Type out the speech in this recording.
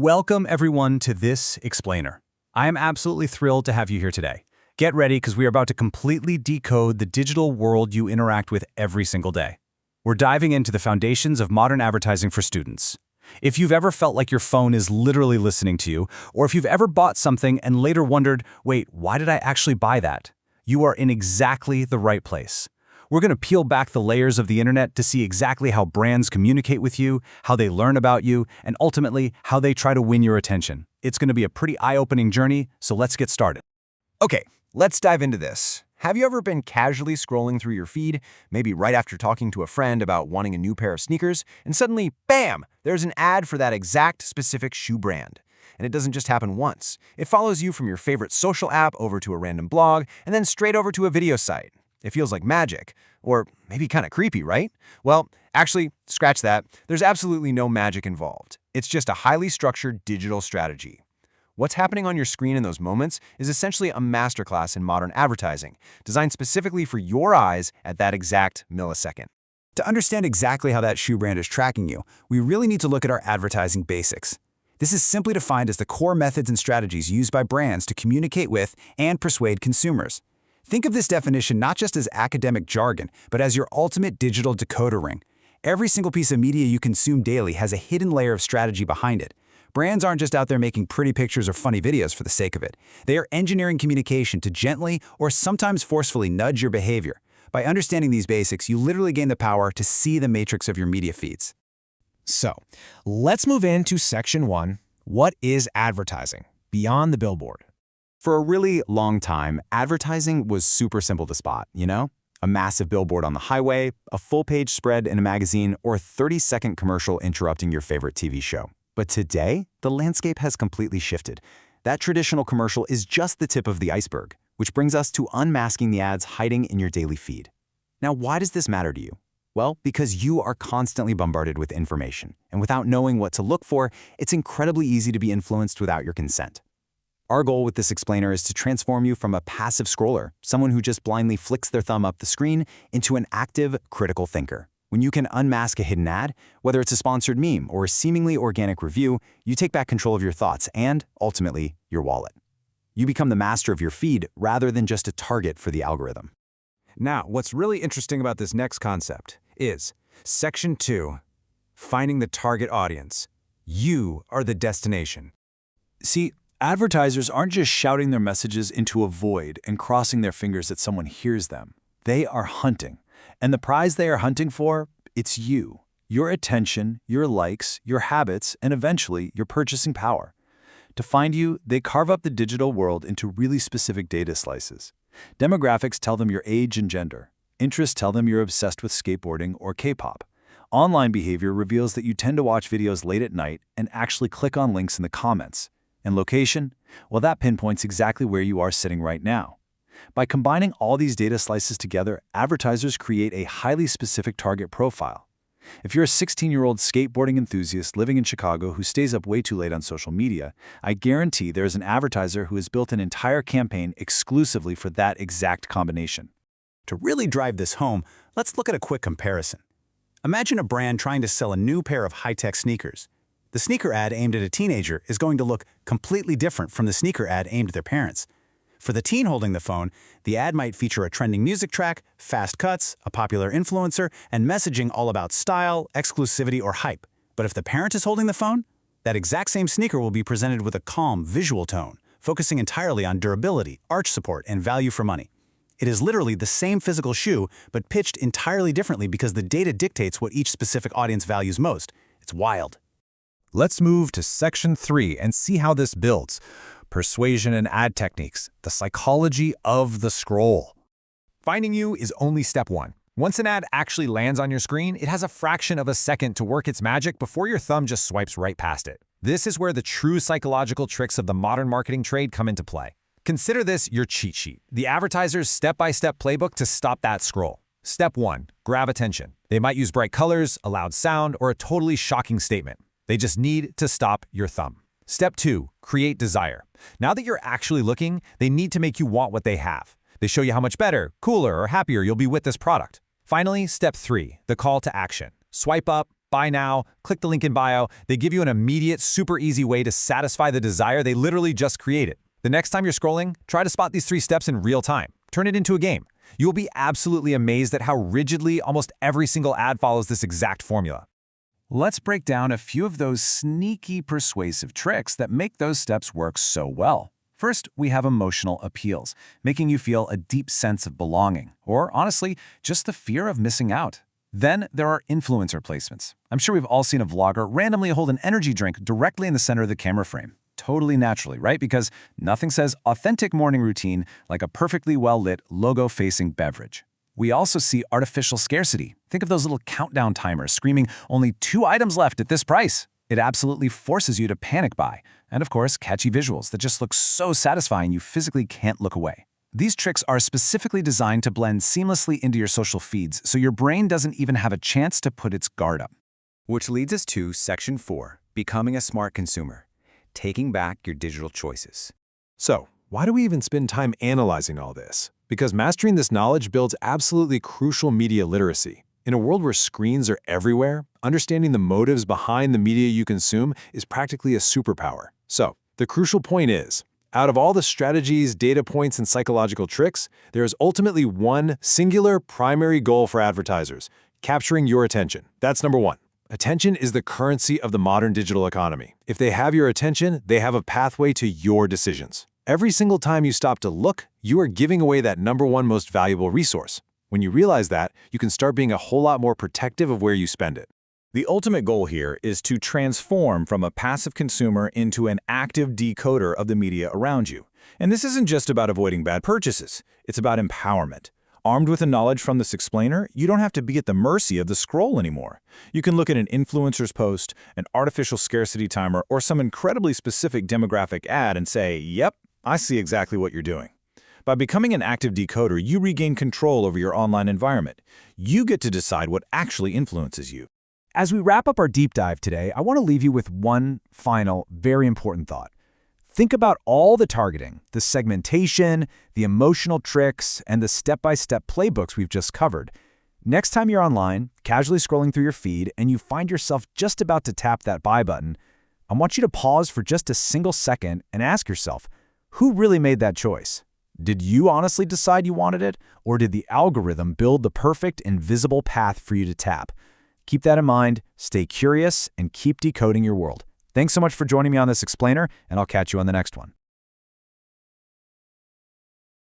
Welcome everyone to this explainer. I am absolutely thrilled to have you here today. Get ready because we are about to completely decode the digital world you interact with every single day. We're diving into the foundations of modern advertising for students. If you've ever felt like your phone is literally listening to you, or if you've ever bought something and later wondered, wait, why did I actually buy that? You are in exactly the right place. We're going to peel back the layers of the internet to see exactly how brands communicate with you, how they learn about you, and ultimately, how they try to win your attention. It's going to be a pretty eye-opening journey, so let's get started. Okay, let's dive into this. Have you ever been casually scrolling through your feed, maybe right after talking to a friend about wanting a new pair of sneakers, and suddenly, bam, there's an ad for that exact specific shoe brand. And it doesn't just happen once. It follows you from your favorite social app over to a random blog, and then straight over to a video site. It feels like magic, or maybe kind of creepy, right? Well, actually, scratch that. There's absolutely no magic involved. It's just a highly structured digital strategy. What's happening on your screen in those moments is essentially a masterclass in modern advertising, designed specifically for your eyes at that exact millisecond. To understand exactly how that shoe brand is tracking you, we really need to look at our advertising basics. This is simply defined as the core methods and strategies used by brands to communicate with and persuade consumers. Think of this definition not just as academic jargon, but as your ultimate digital decoder ring. Every single piece of media you consume daily has a hidden layer of strategy behind it. Brands aren't just out there making pretty pictures or funny videos for the sake of it. They are engineering communication to gently or sometimes forcefully nudge your behavior. By understanding these basics, you literally gain the power to see the matrix of your media feeds. So, let's move into Section 1. What is advertising? Beyond the billboard. For a really long time, advertising was super simple to spot, you know? A massive billboard on the highway, a full-page spread in a magazine, or a 30-second commercial interrupting your favorite TV show. But today, the landscape has completely shifted. That traditional commercial is just the tip of the iceberg, which brings us to unmasking the ads hiding in your daily feed. Now, why does this matter to you? Well, because you are constantly bombarded with information, and without knowing what to look for, it's incredibly easy to be influenced without your consent. Our goal with this explainer is to transform you from a passive scroller, someone who just blindly flicks their thumb up the screen, into an active, critical thinker. When you can unmask a hidden ad, whether it's a sponsored meme or a seemingly organic review, you take back control of your thoughts and, ultimately, your wallet. You become the master of your feed rather than just a target for the algorithm. Now, what's really interesting about this next concept is Section 2, finding the target audience. You are the destination. See, advertisers aren't just shouting their messages into a void and crossing their fingers that someone hears them. They are hunting. And the prize they are hunting for, it's you. Your attention, your likes, your habits, and eventually your purchasing power. To find you, they carve up the digital world into really specific data slices. Demographics tell them your age and gender. Interests tell them you're obsessed with skateboarding or K-pop. Online behavior reveals that you tend to watch videos late at night and actually click on links in the comments. And location? Well, that pinpoints exactly where you are sitting right now. By combining all these data slices together, advertisers create a highly specific target profile. If you're a 16-year-old skateboarding enthusiast living in Chicago who stays up way too late on social media, I guarantee there's an advertiser who has built an entire campaign exclusively for that exact combination. To really drive this home, let's look at a quick comparison. Imagine a brand trying to sell a new pair of high-tech sneakers. The sneaker ad aimed at a teenager is going to look completely different from the sneaker ad aimed at their parents. For the teen holding the phone, the ad might feature a trending music track, fast cuts, a popular influencer, and messaging all about style, exclusivity, or hype. But if the parent is holding the phone, that exact same sneaker will be presented with a calm, visual tone, focusing entirely on durability, arch support, and value for money. It is literally the same physical shoe, but pitched entirely differently because the data dictates what each specific audience values most. It's wild. Let's move to Section 3 and see how this builds. Persuasion and ad techniques, the psychology of the scroll. Finding you is only step 1. Once an ad actually lands on your screen, it has a fraction of a second to work its magic before your thumb just swipes right past it. This is where the true psychological tricks of the modern marketing trade come into play. Consider this your cheat sheet, the advertiser's step-by-step playbook to stop that scroll. Step 1, grab attention. They might use bright colors, a loud sound, or a totally shocking statement. They just need to stop your thumb. Step 2, create desire. Now that you're actually looking, they need to make you want what they have. They show you how much better, cooler, or happier you'll be with this product. Finally, step 3, the call to action. Swipe up, Buy now, click the link in bio. They give you an immediate, super easy way to satisfy the desire they literally just created. The next time you're scrolling, try to spot these 3 steps in real time. Turn it into a game. You'll be absolutely amazed at how rigidly almost every single ad follows this exact formula. Let's break down a few of those sneaky, persuasive tricks that make those steps work so well. First, we have emotional appeals, making you feel a deep sense of belonging, or honestly, just the fear of missing out. Then there are influencer placements. I'm sure we've all seen a vlogger randomly hold an energy drink directly in the center of the camera frame. Totally naturally, right? Because nothing says authentic morning routine like a perfectly well-lit, logo-facing beverage. We also see artificial scarcity. Think of those little countdown timers screaming, only 2 items left at this price. It absolutely forces you to panic buy. And of course, catchy visuals that just look so satisfying you physically can't look away. These tricks are specifically designed to blend seamlessly into your social feeds, so your brain doesn't even have a chance to put its guard up. Which leads us to Section 4, Becoming a Smart Consumer, Taking Back Your Digital Choices. So, why do we even spend time analyzing all this? Because mastering this knowledge builds absolutely crucial media literacy. In a world where screens are everywhere, understanding the motives behind the media you consume is practically a superpower. So, the crucial point is, out of all the strategies, data points, and psychological tricks, there is ultimately one singular primary goal for advertisers: capturing your attention. That's number 1. Attention is the currency of the modern digital economy. If they have your attention, they have a pathway to your decisions. Every single time you stop to look, you are giving away that number 1 most valuable resource. When you realize that, you can start being a whole lot more protective of where you spend it. The ultimate goal here is to transform from a passive consumer into an active decoder of the media around you. And this isn't just about avoiding bad purchases. It's about empowerment. Armed with the knowledge from this explainer, you don't have to be at the mercy of the scroll anymore. You can look at an influencer's post, an artificial scarcity timer, or some incredibly specific demographic ad and say, yep, I see exactly what you're doing. By becoming an active decoder, you regain control over your online environment. You get to decide what actually influences you. As we wrap up our deep dive today, I want to leave you with one final, very important thought. Think about all the targeting, the segmentation, the emotional tricks, and the step-by-step playbooks we've just covered. Next time you're online, casually scrolling through your feed, and you find yourself just about to tap that buy button, I want you to pause for just a single second and ask yourself, who really made that choice? Did you honestly decide you wanted it, or did the algorithm build the perfect invisible path for you to tap? Keep that in mind, stay curious, and keep decoding your world. Thanks so much for joining me on this explainer, and I'll catch you on the next one.